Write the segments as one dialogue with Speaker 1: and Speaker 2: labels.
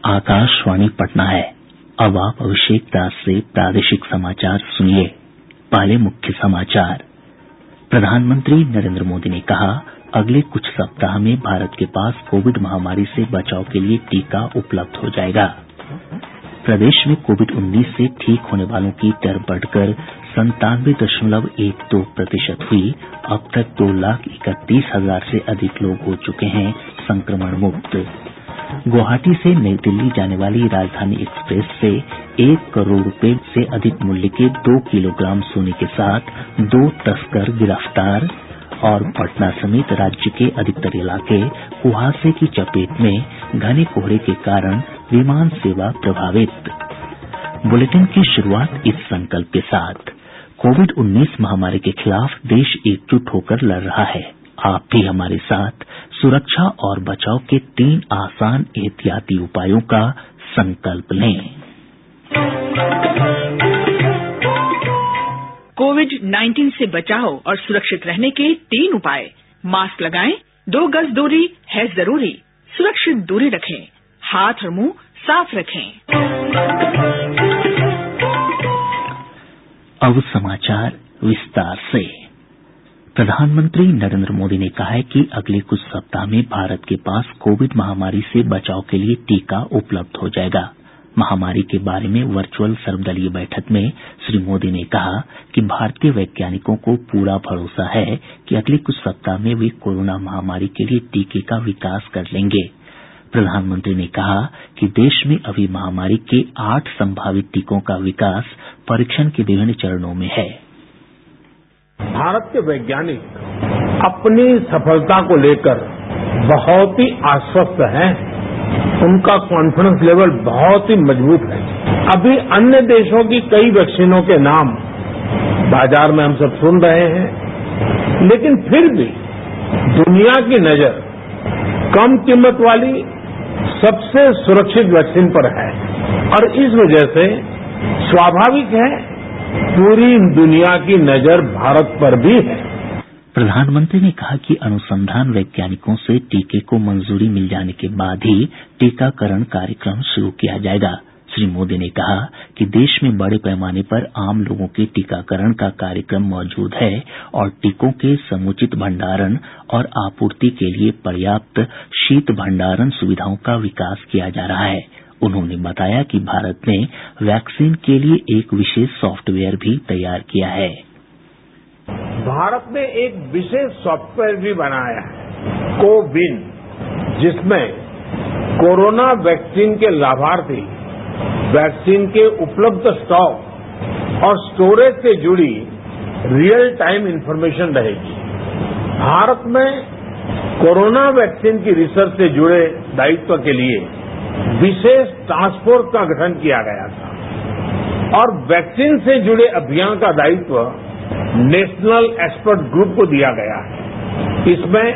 Speaker 1: आकाशवाणी पटना है। अब आप अभिषेक दास से प्रादेशिक समाचार सुनिए। पहले मुख्य समाचार। प्रधानमंत्री नरेंद्र मोदी ने कहा, अगले कुछ सप्ताह में भारत के पास कोविड महामारी से बचाव के लिए टीका उपलब्ध हो जाएगा। प्रदेश में कोविड-19 से ठीक होने वालों की दर बढ़कर 97.12% हुई। अब तक 2,31,000 से अधिक लोग हो चुके हैं संक्रमण मुक्त। गुवाहाटी से नई दिल्ली जाने वाली राजधानी एक्सप्रेस से 1 करोड़ रुपए से अधिक मूल्य के 2 किलोग्राम सोने के साथ 2 तस्कर गिरफ्तार। और पटना समेत राज्य के अधिकतर इलाके कुहासे की चपेट में, घने कोहरे के कारण विमान सेवा प्रभावित। बुलेटिन की शुरुआत इस संकल्प के साथ। कोविड-19 महामारी के खिलाफ देश एकजुट होकर लड़ रहा है। आप भी हमारे साथ सुरक्षा और बचाव के 3 आसान एहतियाती उपायों का संकल्प लें।
Speaker 2: कोविड-19 से बचाव और सुरक्षित रहने के 3 उपाय। मास्क लगाएं, 2 गज दूरी है जरूरी, सुरक्षित दूरी रखें, हाथ और मुंह साफ रखें।
Speaker 1: अब समाचार विस्तार से। प्रधानमंत्री नरेंद्र मोदी ने कहा है कि अगले कुछ सप्ताह में भारत के पास कोविड महामारी से बचाव के लिए टीका उपलब्ध हो जाएगा। महामारी के बारे में वर्चुअल सर्वदलीय बैठक में श्री मोदी ने कहा कि भारतीय वैज्ञानिकों को पूरा भरोसा है कि अगले कुछ सप्ताह में वे कोरोना महामारी के लिए टीके का विकास कर लेंगे। प्रधानमंत्री ने कहा कि देश में अभी महामारी के 8 संभावित टीकों का विकास परीक्षण के विभिन्न चरणों में है।
Speaker 3: भारत के वैज्ञानिक अपनी सफलता को लेकर बहुत ही आश्वस्त हैं। उनका कॉन्फिडेंस लेवल बहुत ही मजबूत है। अभी अन्य देशों की कई वैक्सीनों के नाम बाजार में हम सब सुन रहे हैं, लेकिन फिर भी दुनिया की नजर कम कीमत वाली सबसे सुरक्षित वैक्सीन पर है और इस वजह से स्वाभाविक है पूरी दुनिया की नजर भारत पर भी है।
Speaker 1: प्रधानमंत्री ने कहा कि अनुसंधान वैज्ञानिकों से टीके को मंजूरी मिल जाने के बाद ही टीकाकरण कार्यक्रम शुरू किया जाएगा। श्री मोदी ने कहा कि देश में बड़े पैमाने पर आम लोगों के टीकाकरण का कार्यक्रम मौजूद है और टीकों के समुचित भंडारण और आपूर्ति के लिए पर्याप्त शीत भंडारण सुविधाओं का विकास किया जा रहा है। उन्होंने बताया कि भारत ने वैक्सीन के लिए एक विशेष सॉफ्टवेयर भी तैयार किया है।
Speaker 3: भारत ने एक विशेष सॉफ्टवेयर भी बनाया है, कोविन, जिसमें कोरोना वैक्सीन के लाभार्थी वैक्सीन के उपलब्ध स्टॉक और स्टोरेज से जुड़ी रियल टाइम इंफॉर्मेशन रहेगी। भारत में कोरोना वैक्सीन की रिसर्च से जुड़े दायित्व के लिए विशेष टास्क फोर्स का गठन किया गया था और वैक्सीन से जुड़े अभियान का दायित्व नेशनल एक्सपर्ट ग्रुप को दिया गया है। इसमें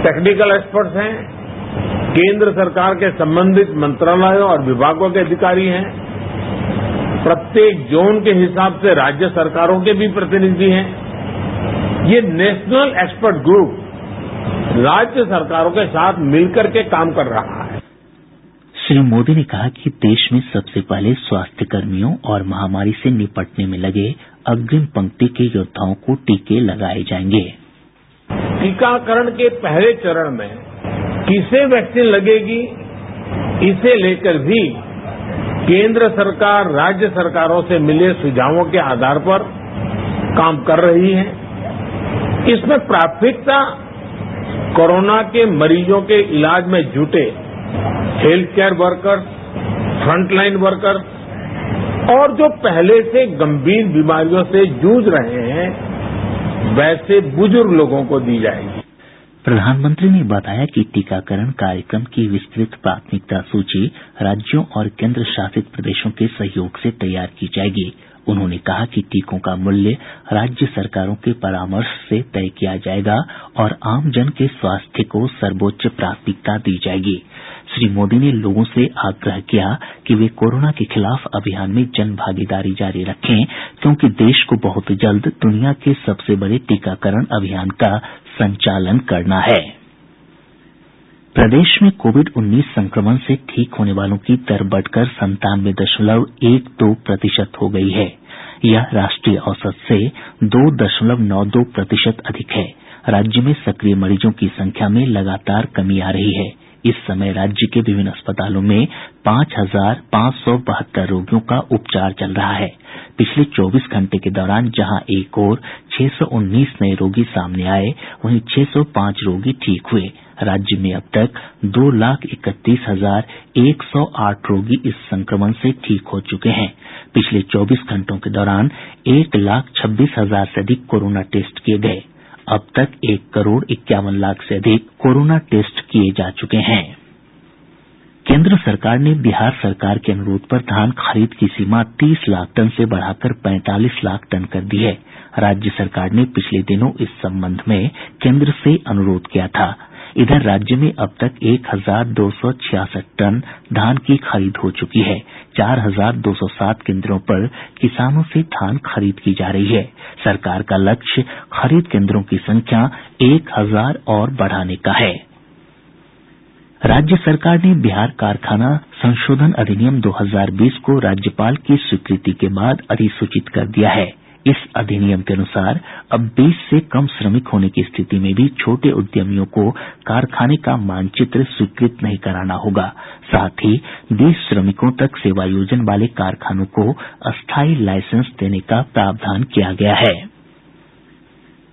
Speaker 3: टेक्निकल एक्सपर्ट्स हैं, केंद्र सरकार के संबंधित मंत्रालयों और विभागों के अधिकारी हैं, प्रत्येक जोन के हिसाब से राज्य सरकारों के भी प्रतिनिधि हैं। ये नेशनल एक्सपर्ट ग्रुप राज्य सरकारों के साथ मिलकर के काम कर रहा है।
Speaker 1: श्री मोदी ने कहा कि देश में सबसे पहले स्वास्थ्य कर्मियों और महामारी से निपटने में लगे अग्रिम पंक्ति के योद्धाओं को टीके लगाए जाएंगे।
Speaker 3: टीकाकरण के पहले चरण में किसे वैक्सीन लगेगी, इसे लेकर भी केंद्र सरकार राज्य सरकारों से मिले सुझावों के आधार पर काम कर रही है। इसमें प्राथमिकता कोरोना के मरीजों के इलाज में जुटे health care workers, frontline workers और जो पहले से गंभीर बीमारियों से जूझ रहे हैं वैसे बुजुर्ग लोगों को दी जाएगी।
Speaker 1: प्रधानमंत्री ने बताया कि टीकाकरण कार्यक्रम की विस्तृत प्राथमिकता सूची राज्यों और केंद्र शासित प्रदेशों के सहयोग से तैयार की जाएगी। उन्होंने कहा कि टीकों का मूल्य राज्य सरकारों के परामर्श से तय किया जाएगा और आम जन के स्वास्थ्य को सर्वोच्च प्राथमिकता दी जाएगी। श्री मोदी ने लोगों से आग्रह किया कि वे कोरोना के खिलाफ अभियान में जन भागीदारी जारी रखें, क्योंकि देश को बहुत जल्द दुनिया के सबसे बड़े टीकाकरण अभियान का संचालन करना है। प्रदेश में कोविड-19 संक्रमण से ठीक होने वालों की दर बढ़कर 97.12% हो गई है। यह राष्ट्रीय औसत से 2.92% अधिक है। राज्य में सक्रिय मरीजों की संख्या में लगातार कमी आ रही है। इस समय राज्य के विभिन्न अस्पतालों में 5,572 रोगियों का उपचार चल रहा है। पिछले 24 घंटे के दौरान जहां एक ओर 619 नये रोगी सामने आये, वहीं 605 रोगी ठीक हुए। राज्य में अब तक 2,31,108 रोगी इस संक्रमण से ठीक हो चुके हैं। पिछले 24 घंटों के दौरान 1,26,000 से अधिक कोरोना टेस्ट किए गए। अब तक 1,51,00,000 से अधिक कोरोना टेस्ट किए जा चुके हैं। केंद्र सरकार ने बिहार सरकार के अनुरोध पर धान खरीद की सीमा 30 लाख टन से बढ़ाकर 45 लाख टन कर दी है। राज्य सरकार ने पिछले दिनों इस संबंध में केंद्र से अनुरोध किया था। इधर राज्य में अब तक 1,266 टन धान की खरीद हो चुकी है। 4,207 केंद्रों पर किसानों से धान खरीद की जा रही है। सरकार का लक्ष्य खरीद केंद्रों की संख्या 1,000 और बढ़ाने का है। राज्य सरकार ने बिहार कारखाना संशोधन अधिनियम 2020 को राज्यपाल की स्वीकृति के बाद अधिसूचित कर दिया है। इस अधिनियम के अनुसार अब 20 से कम श्रमिक होने की स्थिति में भी छोटे उद्यमियों को कारखाने का मानचित्र स्वीकृत नहीं कराना होगा। साथ ही 20 श्रमिकों तक सेवायोजन वाले कारखानों को अस्थायी लाइसेंस देने का प्रावधान किया गया है।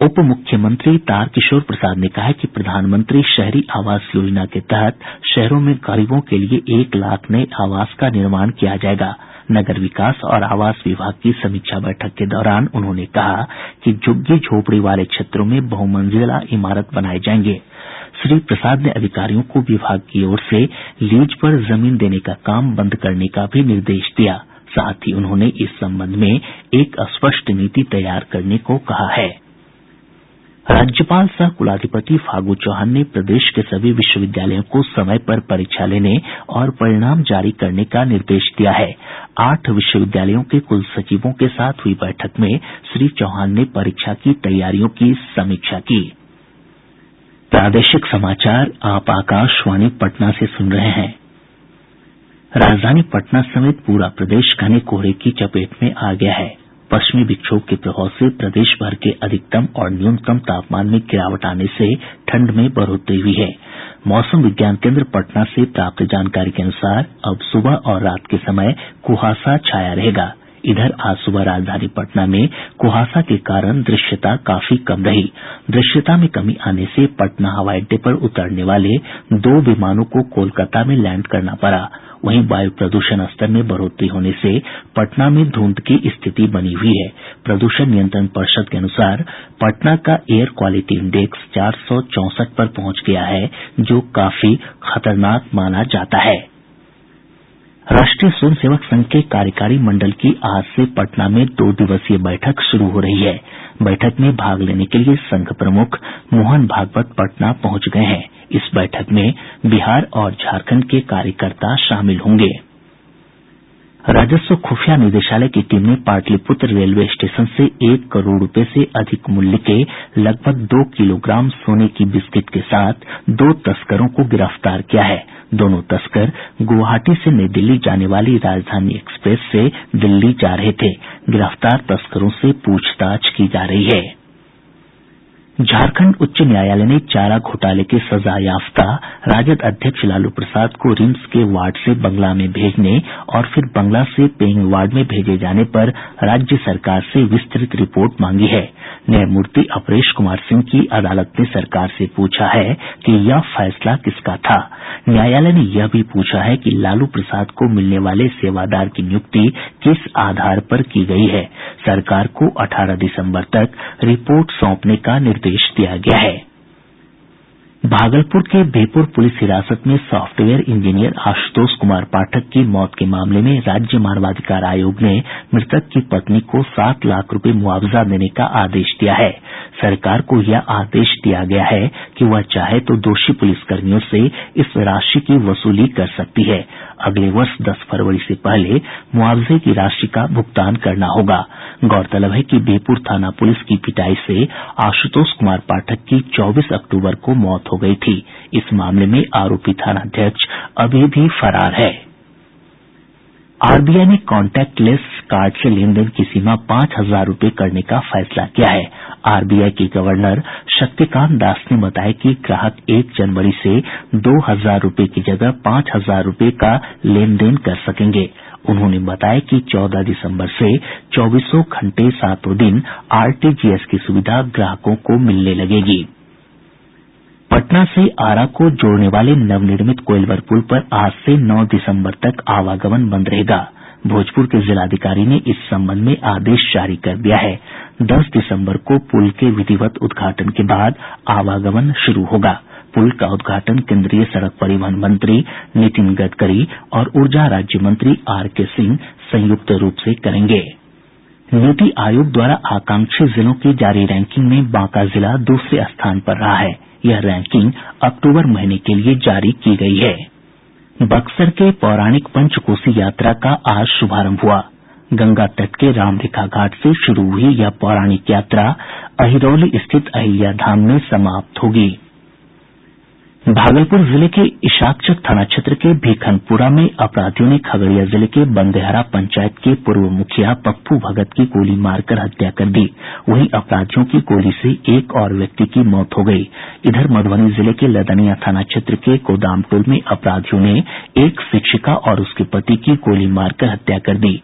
Speaker 1: उप मुख्यमंत्री तारकिशोर प्रसाद ने कहा है कि प्रधानमंत्री शहरी आवास योजना के तहत शहरों में गरीबों के लिए 1 लाख नये आवास का निर्माण किया जाएगा। नगर विकास और आवास विभाग की समीक्षा बैठक के दौरान उन्होंने कहा कि झुग्गी झोपड़ी वाले क्षेत्रों में बहुमंजिला इमारत बनाए जाएंगे। श्री प्रसाद ने अधिकारियों को विभाग की ओर से लीज पर जमीन देने का काम बंद करने का भी निर्देश दिया। साथ ही उन्होंने इस संबंध में एक स्पष्ट नीति तैयार करने को कहा है। राज्यपाल सह कुलाधिपति फागू चौहान ने प्रदेश के सभी विश्वविद्यालयों को समय पर परीक्षा लेने और परिणाम जारी करने का निर्देश दिया है। 8 विश्वविद्यालयों के कुलसचिवों के साथ हुई बैठक में श्री चौहान ने परीक्षा की तैयारियों की समीक्षा की। प्रादेशिक समाचार आप आकाशवाणी पटना से सुन रहे हैं। राजधानी पटना समेत पूरा प्रदेश घने कोहरे की चपेट में आ गया है। पश्चिमी विक्षोभ के प्रभाव से प्रदेश भर के अधिकतम और न्यूनतम तापमान में गिरावट आने से ठंड में बढ़ोतरी हुई है। मौसम विज्ञान केंद्र पटना से प्राप्त जानकारी के अनुसार अब सुबह और रात के समय कुहासा छाया रहेगा। इधर आज सुबह राजधानी पटना में कुहासा के कारण दृश्यता काफी कम रही। दृश्यता में कमी आने से पटना हवाई अड्डे पर उतरने वाले 2 विमानों को कोलकाता में लैंड करना पड़ा। वहीं वायु प्रदूषण स्तर में बढ़ोतरी होने से पटना में धुंध की स्थिति बनी हुई है। प्रदूषण नियंत्रण परिषद के अनुसार पटना का एयर क्वालिटी इंडेक्स 464 पर पहुंच गया है, जो काफी खतरनाक माना जाता है। राष्ट्रीय स्वयंसेवक संघ के कार्यकारी मंडल की आज से पटना में 2 दिवसीय बैठक शुरू हो रही है। बैठक में भाग लेने के लिए संघ प्रमुख मोहन भागवत पटना पहुंच गए हैं। इस बैठक में बिहार और झारखंड के कार्यकर्ता शामिल होंगे। राजस्व खुफिया निदेशालय की टीम ने पाटलिपुत्र रेलवे स्टेशन से 1 करोड़ रुपए से अधिक मूल्य के लगभग 2 किलोग्राम सोने की बिस्किट के साथ 2 तस्करों को गिरफ्तार किया है। दोनों तस्कर गुवाहाटी से नई दिल्ली जाने वाली राजधानी एक्सप्रेस से दिल्ली जा रहे थे। गिरफ्तार तस्करों से पूछताछ की जा रही है। झारखंड उच्च न्यायालय ने चारा घोटाले के सजायाफ्ता राजद अध्यक्ष लालू प्रसाद को रिम्स के वार्ड से बंगला में भेजने और फिर बंगला से पेइंग वार्ड में भेजे जाने पर राज्य सरकार से विस्तृत रिपोर्ट मांगी है। न्यायमूर्ति अपरेश कुमार सिंह की अदालत ने सरकार से पूछा है कि यह फैसला किसका था। न्यायालय ने यह भी पूछा है कि लालू प्रसाद को मिलने वाले सेवादार की नियुक्ति किस आधार पर की गई है। सरकार को 18 दिसंबर तक रिपोर्ट सौंपने का निर्देश दिया गया है। भागलपुर के बिहपुर पुलिस हिरासत में सॉफ्टवेयर इंजीनियर आशुतोष कुमार पाठक की मौत के मामले में राज्य मानवाधिकार आयोग ने मृतक की पत्नी को 7 लाख रुपए मुआवजा देने का आदेश दिया है। सरकार को यह आदेश दिया गया है कि वह चाहे तो दोषी पुलिसकर्मियों से इस राशि की वसूली कर सकती है। अगले वर्ष 10 फरवरी से पहले मुआवजे की राशि का भुगतान करना होगा। गौरतलब है कि बिहपुर थाना पुलिस की पिटाई से आशुतोष कुमार पाठक की 24 अक्टूबर को मौत हो गई थी। इस मामले में आरोपी थानाध्यक्ष अभी भी फरार है। आरबीआई ने कॉन्टैक्टलेस कार्ड से लेनदेन की सीमा 5,000 रूपये करने का फैसला किया है। आरबीआई के गवर्नर शक्तिकांत दास ने बताया कि ग्राहक 1 जनवरी से 2,000 रूपये की जगह 5,000 रूपये का लेनदेन कर सकेंगे। उन्होंने बताया कि 14 दिसम्बर से 24 घंटे 7 दिन आरटीजीएस की सुविधा ग्राहकों को मिलने लगेगी। पटना से आरा को जोड़ने वाले नवनिर्मित कोइलवर पुल पर आज से 9 दिसम्बर तक आवागमन बंद रहेगा। भोजपुर के जिलाधिकारी ने इस संबंध में आदेश जारी कर दिया है। 10 दिसम्बर को पुल के विधिवत उद्घाटन के बाद आवागमन शुरू होगा। पुल का उद्घाटन केंद्रीय सड़क परिवहन मंत्री नितिन गडकरी और ऊर्जा राज्य मंत्री आरके सिंह संयुक्त रूप से करेंगे। नीति आयोग द्वारा आकांक्षी जिलों की जारी रैंकिंग में बांका जिला दूसरे स्थान पर रहा है। यह रैंकिंग अक्टूबर महीने के लिए जारी की गई है। बक्सर के पौराणिक पंचकोसी यात्रा का आज शुभारंभ हुआ। गंगा तट के रामरेखा घाट से शुरू हुई यह पौराणिक यात्रा अहिरौली स्थित अहिल्या धाम में समाप्त होगी। भागलपुर जिले के इशाकचक थाना क्षेत्र के भीखनपुरा में अपराधियों ने खगड़िया जिले के बंदेहरा पंचायत के पूर्व मुखिया पप्पू भगत की गोली मारकर हत्या कर दी। वहीं अपराधियों की गोली से एक और व्यक्ति की मौत हो गई। इधर मधुबनी जिले के लदनिया थाना क्षेत्र के गोदामटोल में अपराधियों ने एक शिक्षिका और उसके पति की गोली मारकर हत्या कर दी।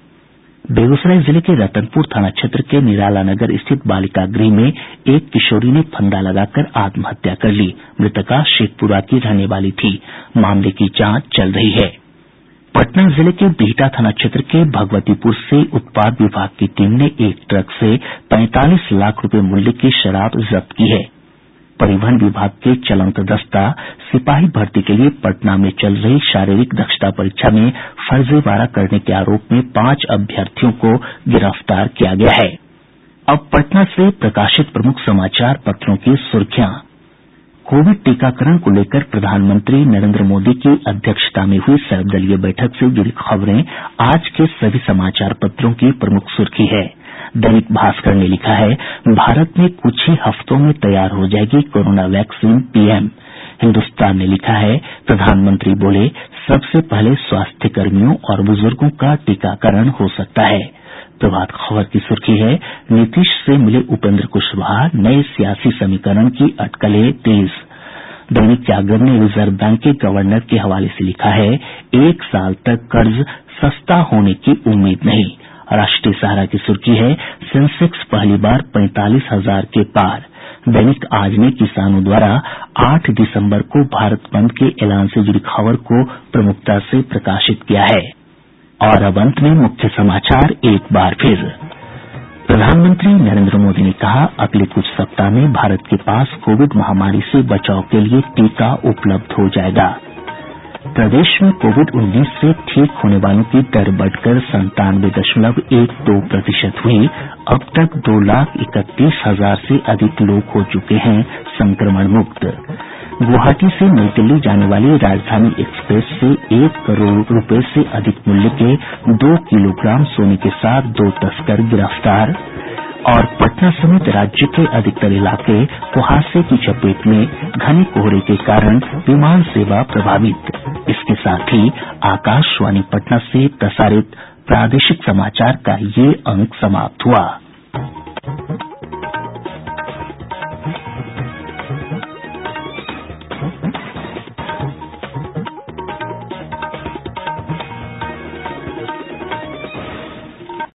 Speaker 1: बेगूसराय जिले के रतनपुर थाना क्षेत्र के निराला नगर स्थित बालिका गृह में एक किशोरी ने फंदा लगाकर आत्महत्या कर ली। मृतका शेखपुरा की रहने वाली थी। मामले की जांच चल रही है। पटना जिले के बिहटा थाना क्षेत्र के भगवतीपुर से उत्पाद विभाग की टीम ने एक ट्रक से 45 लाख रुपए मूल्य की शराब जब्त की है। परिवहन विभाग के चलंत दस्ता सिपाही भर्ती के लिए पटना में चल रही शारीरिक दक्षता परीक्षा में फर्जीवाड़ा करने के आरोप में 5 अभ्यर्थियों को गिरफ्तार किया गया है। अब पटना से प्रकाशित प्रमुख समाचार पत्रों की सुर्खियां। कोविड टीकाकरण को लेकर प्रधानमंत्री नरेंद्र मोदी की अध्यक्षता में हुई सर्वदलीय बैठक से जुड़ी खबरें आज के सभी समाचार पत्रों की प्रमुख सुर्खी है। दैनिक भास्कर ने लिखा है, भारत में कुछ ही हफ्तों में तैयार हो जाएगी कोरोना वैक्सीन, पीएम। हिन्दुस्तान ने लिखा है, प्रधानमंत्री बोले सबसे पहले स्वास्थ्य कर्मियों और बुजुर्गों का टीकाकरण हो सकता है। प्रभात खबर की सुर्खी है, नीतीश से मिले उपेंद्र कुशवाहा, नए सियासी समीकरण की अटकलें तेज। दैनिक जागरण ने रिजर्व बैंक के गवर्नर के हवाले से लिखा है, 1 साल तक कर्ज सस्ता होने की उम्मीद नहीं। राष्ट्रीय सहारा की सुर्खी है, सेंसेक्स पहली बार 45,000 के पार। दैनिक आज ने किसानों द्वारा 8 दिसंबर को भारत बंद के ऐलान से जुड़ी खबर को प्रमुखता से प्रकाशित किया है। और अब अंत में मुख्य समाचार एक बार फिर। प्रधानमंत्री नरेंद्र मोदी ने कहा, अगले कुछ सप्ताह में भारत के पास कोविड महामारी से बचाव के लिए टीका उपलब्ध हो जाएगा। प्रदेश में कोविड-19 से ठीक होने वालों की दर बढ़कर 97.12% हुई। अब तक 2,31,000 से अधिक लोग हो चुके हैं संक्रमण मुक्त। गुवाहाटी से नई दिल्ली जाने वाली राजधानी एक्सप्रेस से 1 करोड़ रुपए से अधिक मूल्य के 2 किलोग्राम सोने के साथ 2 तस्कर गिरफ्तार। और पटना समेत राज्य के अधिकतर इलाके कुहासे की चपेट में, घने कोहरे के कारण विमान सेवा प्रभावित। इसके साथ ही आकाशवाणी पटना से प्रसारित प्रादेशिक समाचार का ये अंक समाप्त हुआ।